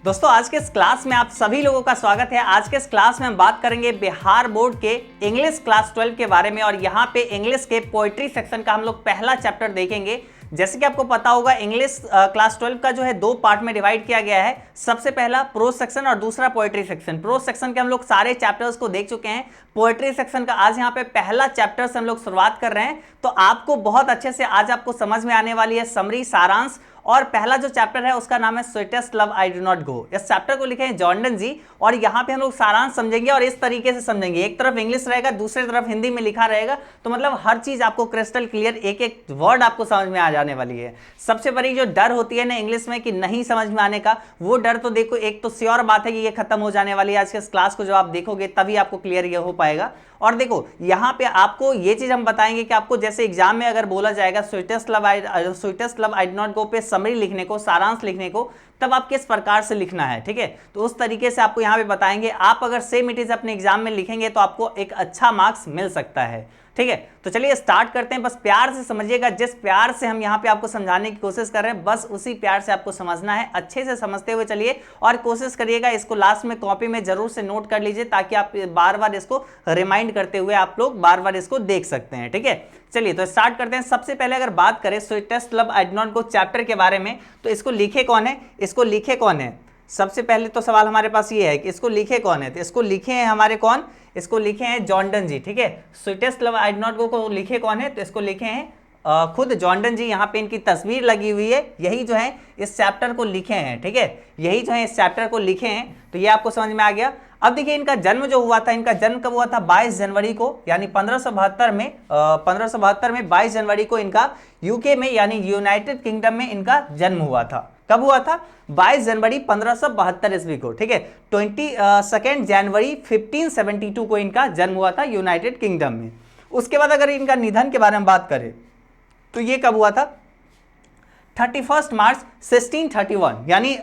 दोस्तों आज के इस क्लास में आप सभी लोगों का स्वागत है। आज के इस क्लास में हम बात करेंगे बिहार बोर्ड के इंग्लिश क्लास 12 के बारे में और यहाँ पे इंग्लिश के पोएट्री सेक्शन का हम लोग पहला चैप्टर देखेंगे। जैसे कि आपको पता होगा इंग्लिश क्लास 12 का जो है दो पार्ट में डिवाइड किया गया है। सबसे पहला प्रोज सेक्शन और दूसरा पोएट्री सेक्शन। प्रोज सेक्शन के हम लोग सारे चैप्टर्स को देख चुके हैं। पोएट्री सेक्शन का आज यहाँ पे पहला चैप्टर से हम लोग शुरुआत कर रहे हैं, तो आपको बहुत अच्छे से आज आपको समझ में आने वाली है समरी, सारांश। और पहला जो चैप्टर है उसका नाम है sweetest love I do not गो। इस चैप्टर को लिखे हैं जॉर्डन जी और यहाँ पे हम लोग सारांश समझेंगे और इस तरीके से समझेंगे। एक तरफ इंग्लिश रहेगा, दूसरी तरफ हिंदी में लिखा रहेगा, तो मतलब हर चीज आपको क्रिस्टल क्लियर, एक एक वर्ड आपको समझ में आ जाने वाली है। सबसे बड़ी जो डर होती है ना इंग्लिश में कि नहीं समझ में आने का, वो डर तो देखो एक तो श्योर बात है कि ये खत्म हो जाने वाली है। आज के इस क्लास को जब आप देखोगे तभी आपको क्लियर ये हो पाएगा। और देखो यहाँ पे आपको ये चीज हम बताएंगे कि आपको जैसे एग्जाम में अगर बोला जाएगा sweetest love I do not गो पे समरी लिखने को, सारांश लिखने को, तब आप किस प्रकार से लिखना है, ठीक है। तो उस तरीके से आपको यहाँ पे बताएंगे। आप अगर सेम इट इज अपने एग्जाम में लिखेंगे तो आपको एक अच्छा मार्क्स मिल सकता है, ठीक है। तो चलिए स्टार्ट करते हैं। बस प्यार से समझिएगा, जिस प्यार से हम यहाँ पे आपको समझाने की कोशिश कर रहे हैं बस उसी प्यार से आपको समझना है। अच्छे से समझते हुए चलिए और कोशिश करिएगा इसको लास्ट में कॉपी में जरूर से नोट कर लीजिए, ताकि आप बार बार इसको रिमाइंड करते हुए आप लोग बार बार इसको देख सकते हैं, ठीक है। चलिए तो स्टार्ट करते हैं। सबसे पहले अगर बात करें sweetest love I do not go chapter के बारे में, तो इसको लिखे कौन है, इसको लिखे कौन है। सबसे पहले तो सवाल हमारे पास ये है कि इसको लिखे कौन है, तो इसको लिखे हैं हमारे कौन, इसको लिखे हैं जॉर्डन जी, ठीक है। Sweetest love I do not गो को लिखे कौन है, तो इसको लिखे हैं खुद जॉर्डन जी। यहाँ पे इनकी तस्वीर लगी हुई है, यही जो है इस चैप्टर को लिखे हैं, ठीक है। यही जो है इस चैप्टर को लिखे हैं, तो ये आपको समझ में आ गया। अब देखिए इनका जन्म जो हुआ था, इनका जन्म कब हुआ था, 22 जनवरी को, यानी 1572 में 22 जनवरी को इनका यूके में यानी यूनाइटेड किंगडम में इनका जन्म हुआ था। कब हुआ था, 22 जनवरी 1572 ईस्वी को, ठीक है। 22 जनवरी 1572 को इनका जन्म हुआ था यूनाइटेड किंगडम में। उसके बाद अगर इनका निधन के बारे में बात करें तो ये कब हुआ था, 31 मार्च 1631, यानी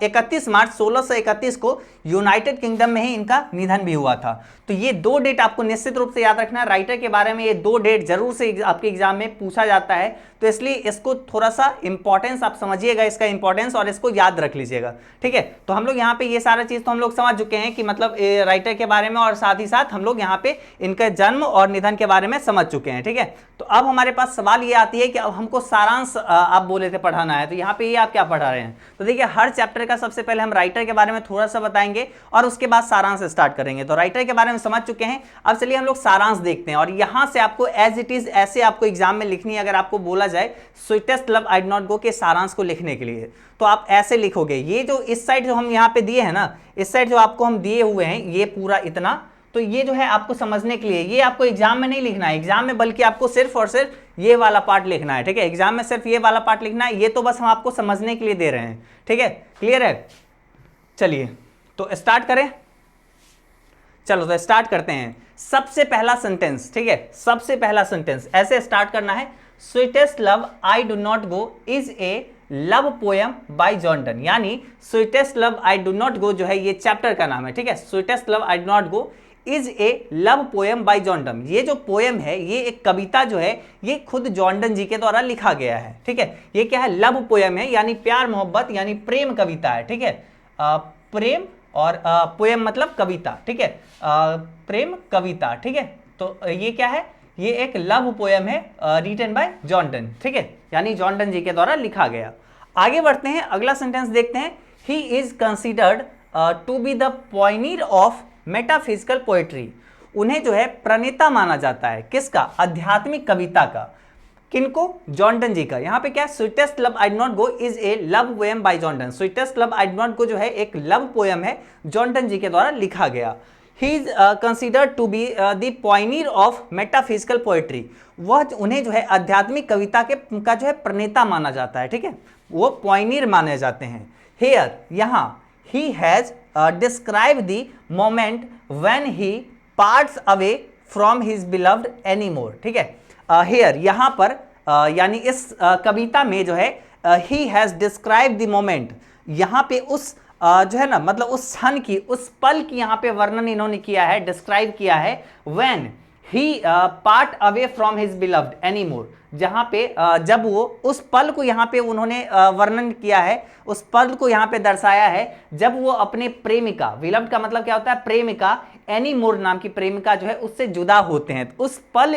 31 मार्च 1631 को यूनाइटेड किंगडम में ही इनका निधन भी हुआ था। तो ये दो डेट आपको निश्चित रूप से याद रखना है। राइटर के बारे में ये दो डेट जरूर से आपके एग्जाम में पूछा जाता है, तो इसलिए इसको थोड़ा सा इंपॉर्टेंस आप समझिएगा, इसका इंपॉर्टेंस, और इसको याद रख लीजिएगा, ठीक है। तो हम लोग यहाँ पे ये सारा चीज तो हम लोग समझ चुके हैं कि मतलब राइटर के बारे में, और साथ ही साथ हम लोग यहाँ पे इनके जन्म और निधन के बारे में समझ चुके हैं, ठीक है। तो अब हमारे पास सवाल ये आती है कि अब हमको सारांश आप बोले थे पढ़ाना है, तो यहाँ पे ये आप क्या पढ़ा रहे हैं। तो देखिए हर चैप्टर का सबसे पहले हम राइटर के बारे में थोड़ा सा बताएंगे और उसके बाद सारांश स्टार्ट करेंगे। तो राइटर के बारे में समझ चुके हैं, अब चलिए हम लोग सारांश देखते हैं। और यहां से आपको एज इट इज ऐसे आपको एग्जाम में लिखनी है। अगर आपको बोला जाए sweetest love I do not गो के सारांश को लिखने के लिए, तो आप ऐसे लिखोगे। ये जो इस साइड जो हम यहाँ पे दिए हैं ना, इस साइड जो आपको हम दिए हुए हैं ये पूरा इतना, तो ये जो है आपको समझने के लिए, ये आपको एग्जाम में नहीं लिखना है एग्जाम में, बल्कि आपको सिर्फ और सिर्फ ये वाला पार्ट लिखना है, ठीक है। एग्जाम में सिर्फ ये वाला पार्ट लिखना है, ये तो बस हम आपको समझने के लिए दे रहे हैं, ठीक है। क्लियर है। चलिए तो स्टार्ट करें। चलो तो स्टार्ट करते हैं। सबसे पहला सेंटेंस, ठीक है, सबसे पहला सेंटेंस ऐसे स्टार्ट करना है, sweetest love I do not go is a love poem by Jordan. यानी sweetest love I do not go जो है ये चैप्टर का नाम है, ठीक है। Sweetest love I do not go is a love poem by Jordan. ये जो पोएम है, ये एक कविता जो है, ये खुद जॉर्डन जी के द्वारा लिखा गया है, ठीक है। ये क्या है, लव पोएम है, यानी प्यार मोहब्बत यानी प्रेम कविता है, ठीक है। प्रेम और पोएम मतलब कविता, ठीक है। प्रेम कविता, ठीक है। तो ये क्या है, ये एक लव पोएम है रिटन बाय जॉर्डन, ठीक है, यानी जॉर्डन जी के द्वारा लिखा गया। आगे बढ़ते हैं, अगला सेंटेंस देखते हैं। He is considered to be the pioneer of metaphysical poetry. उन्हें जो है प्रणेता माना जाता है, किसका, आध्यात्मिक कविता का। किनको, जॉर्डन जी का। यहाँ पे क्या, sweetest love I do not go is a love poem by Jordan. Sweetest love I do not go जो है एक लव पोएम है, जॉर्डन जी के द्वारा लिखा गया। He is considered to be the pioneer of metaphysical poetry. वह उन्हें जो है आध्यात्मिक कविता के का जो है प्रणेता माना जाता है, ठीक है, वो पॉइनियर माने जाते हैं। हेयर, यहाँ, he has describe the moment when he parts away from his beloved anymore, ठीक है। here यहाँ पर यानी इस कविता में जो है he has described the moment, यहाँ पे उस जो है ना, मतलब उस क्षण की, उस पल की यहाँ पे वर्णन इन्होंने किया है, डिस्क्राइब किया है। when he part away from his beloved anymore, जहां पे जब वो उस पल को यहाँ पे उन्होंने वर्णन किया है, उस पल को यहाँ पे दर्शाया है जब वो अपने प्रेमिका, विलव्ड का मतलब क्या होता है, प्रेमिका, एनी मोर नाम की प्रेमिका जो है उससे जुदा होते हैं। उस पल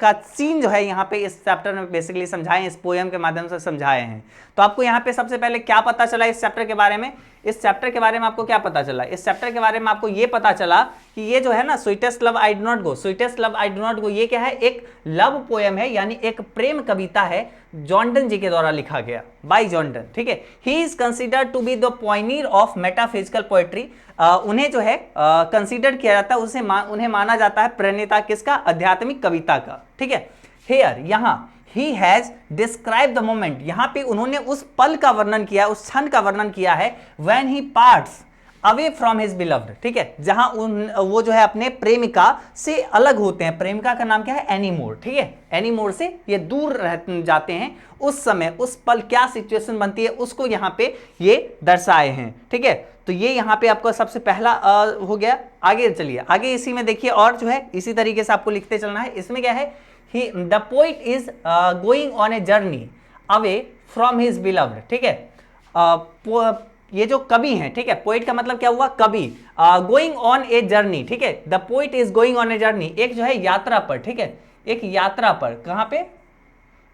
का सीन जो है यहाँ पे इस चैप्टर में बेसिकली समझाए, इस पोएम के माध्यम से समझाए हैं। तो आपको यहाँ पे सबसे पहले क्या पता चला इस चैप्टर के बारे में? इस चैप्टर के बारे में आपको क्या पता चला? इस चैप्टर के बारे में आपको ये पता चला कि ये जो है ना, sweetest love I do not go, sweetest love I do not गो, ये क्या है, एक लव पोएम है, यानी एक प्रेम कविता है, जॉर्डन जी के द्वारा लिखा गया, बाय जॉर्डन, ठीक है। He is considered to be the pioneer of metaphysical poetry. उन्हें जो है कंसीडर किया जाता है, उन्हें माना जाता है प्रणेता किसका? आध्यात्मिक कविता का, ठीक है। हियर, यहाँ, he has described the moment, यहाँ पे उन्होंने उस पल का वर्णन किया, उस क्षण का वर्णन किया है, when he parts away from his beloved, ठीक है, जहां वो जो है अपने प्रेमिका से अलग होते हैं। प्रेमिका का नाम क्या है? एनीमोर, ठीक है, एनीमोर से ये दूर रह जाते हैं। उस समय, उस पल क्या सिचुएशन बनती है उसको यहाँ पे ये दर्शाए हैं, ठीक है। तो ये यहाँ पे आपको सबसे पहला हो गया। आगे चलिए, आगे इसी में देखिए, और जो है इसी तरीके से आपको लिखते चलना है। इसमें क्या है, the poet is going on a journey away from his beloved, ठीक है। ये जो कवि हैं, ठीक है, पोइट का मतलब क्या हुआ? कवि। गोइंग ऑन ए जर्नी, ठीक है, the poet is going on a journey, एक जो है यात्रा पर, ठीक है, एक यात्रा पर, कहाँ पे?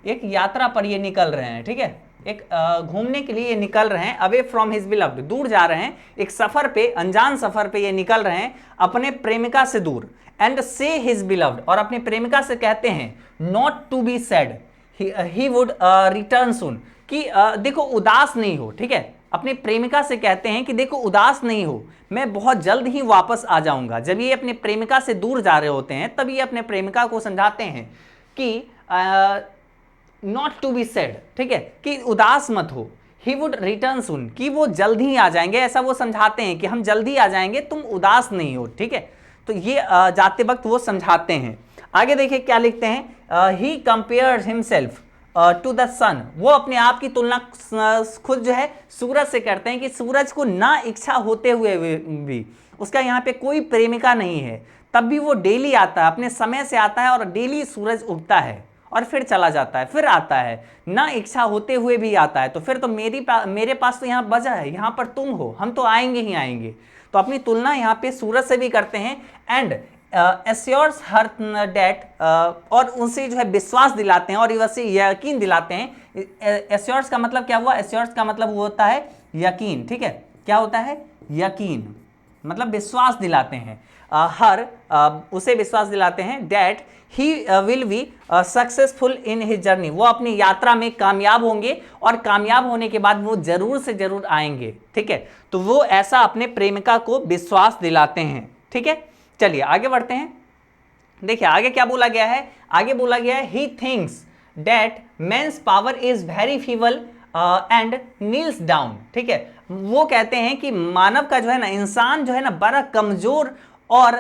एक यात्रा पर ये निकल रहे हैं, ठीक है, एक घूमने के लिए ये निकल रहे हैं, अवे फ्रॉम हिज बिलव्ड, दूर जा रहे हैं, एक सफर पे, अनजान सफर पे ये निकल रहे हैं अपने प्रेमिका से दूर। एंड से हिज बिलव्ड, और अपनी प्रेमिका से कहते हैं, not to be sad, he would return soon, कि देखो उदास नहीं हो, ठीक है, अपनी प्रेमिका से कहते हैं कि देखो उदास नहीं हो, मैं बहुत जल्द ही वापस आ जाऊंगा। जब ये अपने प्रेमिका से दूर जा रहे होते हैं तब ये अपने प्रेमिका को समझाते हैं कि नॉट टू बी सैड, ठीक है, कि उदास मत हो। ही वुड रिटर्न सून, कि वो जल्द ही आ जाएंगे, ऐसा वो समझाते हैं कि हम जल्द ही आ जाएंगे, तुम उदास नहीं हो, ठीक है। तो ये जाते वक्त वो समझाते हैं। आगे देखिए क्या लिखते हैं, he compares himself to the sun, वो अपने आप की तुलना खुद जो है सूरज से करते हैं कि सूरज को ना इच्छा होते हुए भी, उसका यहाँ पे कोई प्रेमिका नहीं है, तब भी वो डेली आता है, अपने समय से आता है और डेली सूरज उगता है और फिर चला जाता है, फिर आता है, ना इच्छा होते हुए भी आता है। तो फिर तो मेरे पास तो यहाँ वजह है, यहाँ पर तुम हो, हम तो आएंगे ही आएंगे। तो अपनी तुलना यहाँ पे सूरज से भी करते हैं। एंड एश्योर्स हर डेट, और उनसे जो है विश्वास दिलाते हैं और वैसे यकीन दिलाते हैं। एश्योर्स का मतलब क्या हुआ? एश्योर्स का मतलब वो होता है यकीन, ठीक है, क्या होता है? यकीन, मतलब विश्वास दिलाते हैं, उसे विश्वास दिलाते हैं that he will be successful in his journey, वो अपनी यात्रा में कामयाब होंगे और कामयाब होने के बाद वो जरूर से जरूर आएंगे, ठीक है। तो वो ऐसा अपने प्रेमिका को विश्वास दिलाते हैं, ठीक है। चलिए आगे बढ़ते हैं। देखिए आगे क्या बोला गया है, आगे बोला गया है he thinks that men's power is very feeble and kneels down, ठीक है। वो कहते हैं कि मानव का जो है ना, इंसान जो है ना बड़ा कमजोर, और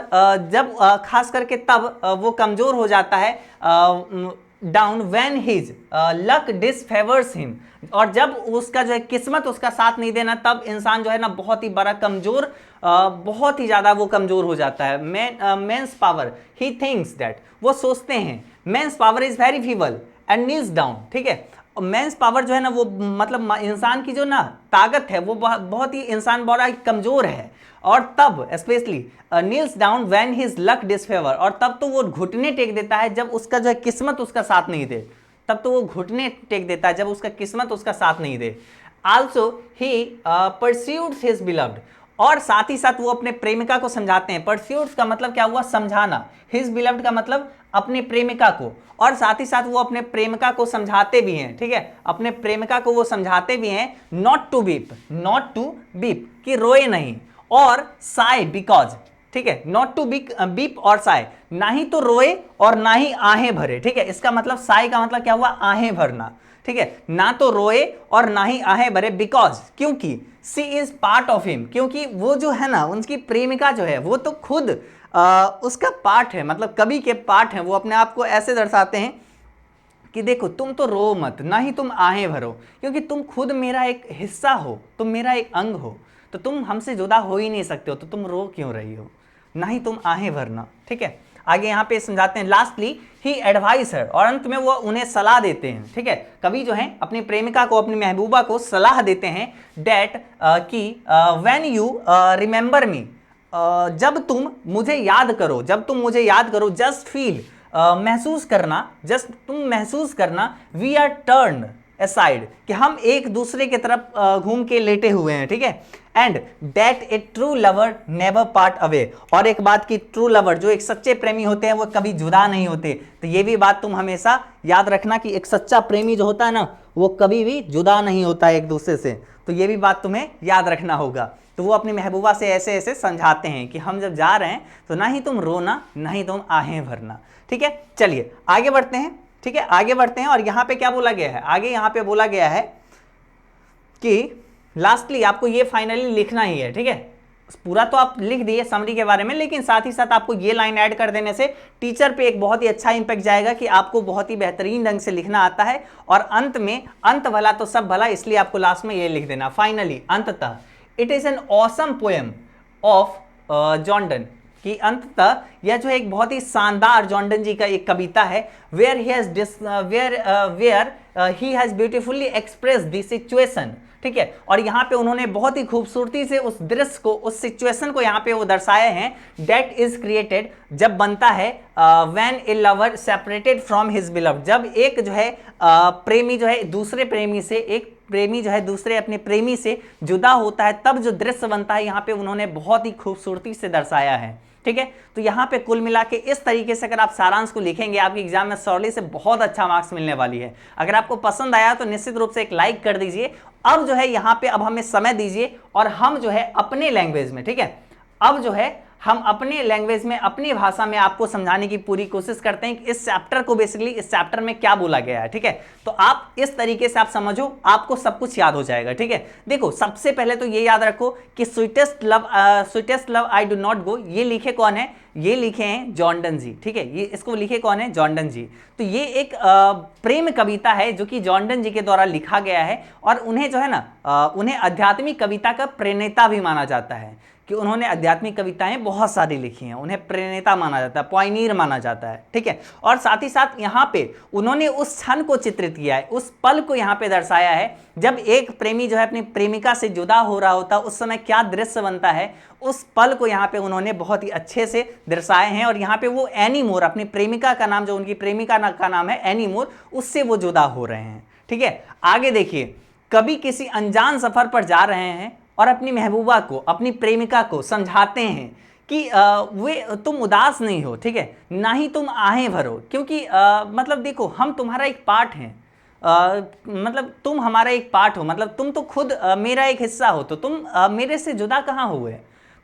जब खास करके तब वो कमजोर हो जाता है down when his luck disfavours him, और जब उसका जो है किस्मत उसका साथ नहीं देना, तब इंसान जो है ना बहुत ही बड़ा कमजोर, बहुत ही ज़्यादा वो कमजोर हो जाता है। Men's power, he thinks that, वो सोचते हैं men's power is very feeble and kneels down, ठीक है। मेंस पावर जो है ना वो मतलब इंसान की जो ना ताकत है वो बहुत ही, इंसान बड़ा कमजोर है, और तब specially Niels down when his luck disfavour, और तब तो वो घुटने टेक देता है जब उसका जो है किस्मत उसका साथ नहीं दे, तब तो वो घुटने टेक देता है जब उसका किस्मत उसका साथ नहीं दे। आल्सो ही परस्यूड्स हिज बिलव्ड, और साथ ही साथ वो अपने प्रेमिका को समझाते हैं। परस्यूड्स का मतलब क्या हुआ? समझाना। हिज बिलव्ड का मतलब अपने प्रेमिका को, और साथ ही साथ वो अपने प्रेमिका को समझाते भी हैं, ठीक है, अपने प्रेमिका को वो समझाते भी हैं not to weep, not to weep, कि रोए नहीं, और साय बिकॉज, ठीक है, नॉट टू बीप और साय, ना ही तो रोए और ना ही आहें भरे, ठीक है। इसका मतलब साय का मतलब क्या हुआ? आहें भरना, ठीक है, ना तो रोए और ना ही आहें भरे, बिकॉज, क्योंकि सी इज पार्ट ऑफ हिम, क्योंकि वो जो है ना उनकी प्रेमिका जो है वो तो खुद उसका पार्ट है, मतलब कवि के पार्ट है। वो अपने आप को ऐसे दर्शाते हैं कि देखो तुम तो रो मत, ना ही तुम आहें भरो, क्योंकि तुम खुद मेरा एक हिस्सा हो, तुम मेरा एक अंग हो, तो तुम हमसे जुदा हो ही नहीं सकते हो, तो तुम रो क्यों रही हो, ना ही तुम आहें भरना, ठीक है। आगे यहाँ पे समझाते हैं, लास्टली ही एडवाइस हर, और अंत में वो उन्हें सलाह देते हैं, ठीक है। कवि जो है अपनी प्रेमिका को, अपनी महबूबा को सलाह देते हैं डेट कि व्हेन यू रिमेंबर मी, जब तुम मुझे याद करो, जब तुम मुझे याद करो, जस्ट फील, महसूस करना, जस्ट तुम महसूस करना, वी आर टर्न असाइड, कि हम एक दूसरे की तरफ घूम के लेटे हुए हैं, ठीक है। And that A true lover never part away, और एक बात की ट्रू लवर, जो एक सच्चे प्रेमी होते हैं वो कभी जुदा नहीं होते। तो ये भी बात तुम हमेशा याद रखना कि एक सच्चा प्रेमी जो होता है ना, वो कभी भी जुदा नहीं होता एक दूसरे से। तो ये भी बात तुम्हें याद रखना होगा। तो वो अपनी महबूबा से ऐसे ऐसे समझाते हैं कि हम जब जा रहे हैं तो ना ही तुम रोना, ना ही तुम आहें भरना, ठीक है। चलिए आगे बढ़ते हैं, ठीक है, आगे बढ़ते हैं। और यहां पे क्या बोला गया है, आगे यहां पे बोला गया है कि लास्टली आपको ये फाइनली लिखना ही है, ठीक है। पूरा तो आप लिख दिए समरी के बारे में, लेकिन साथ ही साथ आपको ये लाइन ऐड कर देने से टीचर पे एक बहुत ही अच्छा इंपैक्ट जाएगा कि आपको बहुत ही बेहतरीन ढंग से लिखना आता है। और अंत में, अंत भला तो सब भला, इसलिए आपको लास्ट में ये लिख देना, फाइनली, अंततः, it is an awesome poem of Jordan, कि अंततः यह जो है एक बहुत ही शानदार जॉर्डन जी का एक कविता है, where he has beautifully express the situation, ठीक है। और यहाँ पे उन्होंने बहुत ही खूबसूरती से उस दृश्य को, उस सिचुएशन को यहाँ पे वो दर्शाए हैं, दैट इज क्रिएटेड, जब बनता है, when A lover separated from his beloved, जब एक जो है प्रेमी जो है दूसरे प्रेमी से, एक प्रेमी जो है दूसरे अपने प्रेमी से जुदा होता है, तब जो दृश्य बनता है यहाँ पे उन्होंने बहुत ही खूबसूरती से दर्शाया है, ठीक है। तो यहाँ पे कुल मिला के इस तरीके से अगर आप सारांश को लिखेंगे, आपके एग्जाम में सॉलिड से बहुत अच्छा मार्क्स मिलने वाली है। अगर आपको पसंद आया तो निश्चित रूप से एक लाइक कर दीजिए। अब जो है यहाँ पे अब हमें समय दीजिए और हम जो है अपने लैंग्वेज में, ठीक है, अब जो है हम अपने लैंग्वेज में, अपनी भाषा में आपको समझाने की पूरी कोशिश करते हैं कि इस चैप्टर को, बेसिकली इस चैप्टर में क्या बोला गया है, ठीक है। तो आप इस तरीके से आप समझो, आपको सब कुछ याद हो जाएगा, ठीक है। देखो सबसे पहले तो ये याद रखो कि sweetest love I do not गो, ये लिखे कौन है, ये लिखे हैं जॉर्डन जी, ठीक है। ये इसको लिखे कौन है, जॉर्डन जी। तो ये एक प्रेम कविता है जो कि जॉर्डन जी के द्वारा लिखा गया है, और उन्हें जो है ना, उन्हें आध्यात्मिक कविता का प्रणेता भी माना जाता है, कि उन्होंने आध्यात्मिक कविताएं बहुत सारी लिखी हैं, उन्हें प्रणेता माना जाता है, पॉइनियर माना जाता है, ठीक है। और साथ ही साथ यहाँ पे उन्होंने उस क्षण को चित्रित किया है, उस पल को यहाँ पे दर्शाया है, जब एक प्रेमी जो है अपनी प्रेमिका से जुदा हो रहा होता है, उस समय क्या दृश्य बनता है, उस पल को यहाँ पे उन्होंने बहुत ही अच्छे से दर्शाए हैं। और यहाँ पे वो एनी मोर, अपनी प्रेमिका का नाम, जो उनकी प्रेमिका का नाम है एनी मोर, उससे वो जुदा हो रहे हैं, ठीक है। आगे देखिए, कभी किसी अनजान सफर पर जा रहे हैं और अपनी महबूबा को, अपनी प्रेमिका को समझाते हैं कि वे तुम उदास नहीं हो, ठीक है, ना ही तुम आहें भरो, क्योंकि मतलब देखो हम तुम्हारा एक पार्ट हैं, मतलब तुम हमारा एक पार्ट हो, मतलब तुम तो खुद मेरा एक हिस्सा हो, तो तुम मेरे से जुदा कहाँ हुए,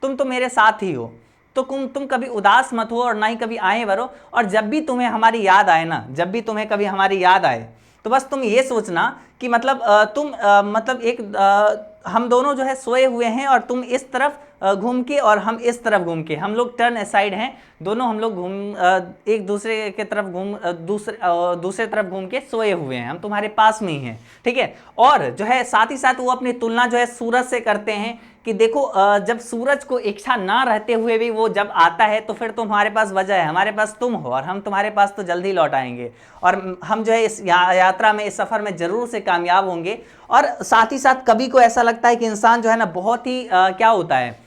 तुम तो मेरे साथ ही हो। तो तुम कभी उदास मत हो और ना ही कभी आहें भरो। और जब भी तुम्हें हमारी याद आए ना, जब भी तुम्हें कभी हमारी याद आए, तो बस तुम ये सोचना कि मतलब तुम मतलब एक हम दोनों जो है सोए हुए हैं, और तुम इस तरफ घूम के और हम इस तरफ घूम के, हम लोग टर्न असाइड हैं, दोनों हम लोग एक दूसरे के तरफ दूसरे तरफ घूम के सोए हुए हैं, हम तुम्हारे पास में ही हैं, ठीक है। और जो है साथ ही साथ वो अपनी तुलना जो है सूरज से करते हैं कि देखो जब सूरज को इच्छा ना रहते हुए भी वो जब आता है, तो फिर तो हमारे पास वजह है, हमारे पास तुम हो, और हम तुम्हारे पास तो जल्दी लौट आएंगे, और हम जो है इस यात्रा में, इस सफ़र में ज़रूर से कामयाब होंगे। और साथ ही साथ कभी को ऐसा लगता है कि इंसान जो है ना बहुत ही क्या होता है,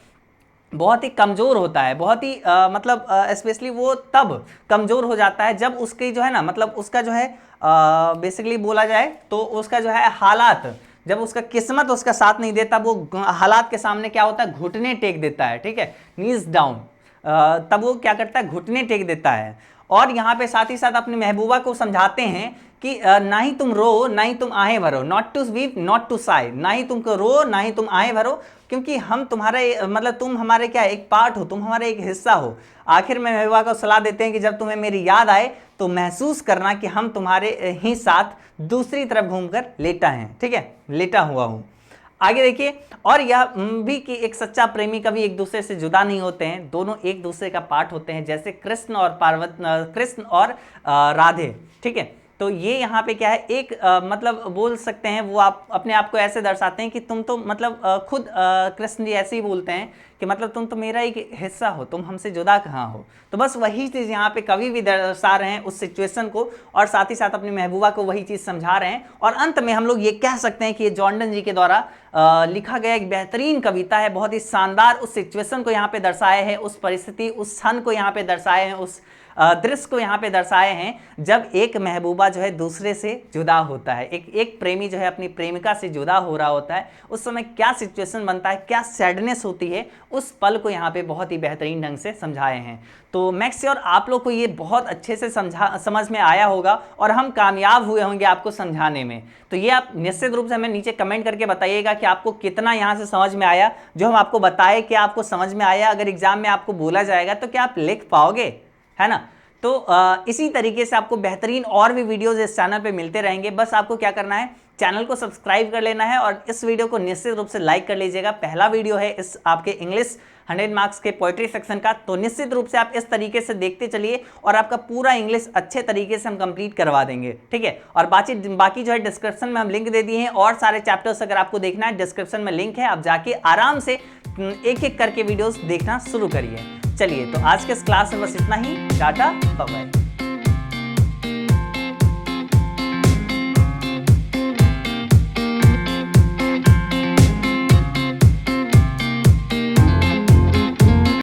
बहुत ही कमज़ोर होता है, बहुत ही मतलब स्पेशली वो तब कमज़ोर हो जाता है जब उसकी जो है ना, मतलब उसका जो है बेसिकली बोला जाए तो उसका जो है हालात, जब उसका किस्मत उसका साथ नहीं देता, वो हालात के सामने क्या होता है, घुटने टेक देता है, ठीक है, नीज डाउन, तब वो क्या करता है, घुटने टेक देता है। और यहाँ पे साथ ही साथ अपनी महबूबा को समझाते हैं कि ना ही तुम रो, ना ही तुम आहें भरो, not to weep not to sigh, ना ही तुमको रो, ना ही तुम आहें भरो, क्योंकि हम तुम्हारे, मतलब तुम हमारे क्या एक पार्ट हो, तुम हमारे एक हिस्सा हो। आखिर में महबूबा को सलाह देते हैं कि जब तुम्हें मेरी याद आए तो महसूस करना कि हम तुम्हारे ही साथ दूसरी तरफ घूमकर लेटा हैं, ठीक है, लेटा हुआ हूँ। आगे देखिए, और यह भी कि एक सच्चा प्रेमी कभी एक दूसरे से जुदा नहीं होते हैं, दोनों एक दूसरे का पार्ट होते हैं, जैसे कृष्ण और राधे, ठीक है। तो ये यहाँ पे क्या है, एक मतलब बोल सकते हैं वो आप अपने आप को ऐसे दर्शाते हैं कि तुम तो मतलब खुद कृष्ण जी ऐसे ही बोलते हैं कि मतलब तुम तो मेरा एक हिस्सा हो, तुम हमसे जुदा कहाँ हो। तो बस वही चीज़ यहाँ पे कवि भी दर्शा रहे हैं उस सिचुएशन को, और साथ ही साथ अपनी महबूबा को वही चीज़ समझा रहे हैं। और अंत में हम लोग ये कह सकते हैं कि ये जॉर्डन जी के द्वारा लिखा गया एक बेहतरीन कविता है, बहुत ही शानदार उस सिचुएशन को यहाँ पे दर्शाए हैं, उस परिस्थिति, उस क्षण को यहाँ पे दर्शाए हैं, उस दृश्य को यहाँ पे दर्शाए हैं जब एक महबूबा जो है दूसरे से जुदा होता है, एक प्रेमी जो है अपनी प्रेमिका से जुदा हो रहा होता है, उस समय क्या सिचुएशन बनता है, क्या सैडनेस होती है, उस पल को यहाँ पे बहुत ही बेहतरीन ढंग से समझाए हैं। तो मेक श्योर आप लोग को ये बहुत अच्छे से समझ में आया होगा और हम कामयाब हुए होंगे आपको समझाने में। तो ये आप निश्चित रूप से हमें नीचे कमेंट करके बताइएगा कि आपको कितना यहाँ से समझ में आया, जो हम आपको बताए कि आपको समझ में आया। अगर एग्जाम में आपको बोला जाएगा तो क्या आप लिख पाओगे, है ना। तो इसी तरीके से आपको बेहतरीन और भी वीडियोस इस चैनल पे मिलते रहेंगे। बस आपको क्या करना है, चैनल को सब्सक्राइब कर लेना है और इस वीडियो को निश्चित रूप से लाइक कर लीजिएगा। पहला वीडियो है इस आपके इंग्लिश 100 मार्क्स के पोएट्री सेक्शन का, तो निश्चित रूप से आप इस तरीके से देखते चलिए और आपका पूरा इंग्लिश अच्छे तरीके से हम कंप्लीट करवा देंगे, ठीक है। और बाकी जो है डिस्क्रिप्शन में हम लिंक दे दिए हैं, और सारे चैप्टर्स अगर आपको देखना है डिस्क्रिप्शन में लिंक है, आप जाके आराम से एक एक करके वीडियोस देखना शुरू करिए। चलिए, तो आज के इस क्लास में बस इतना ही। Tata, bye bye.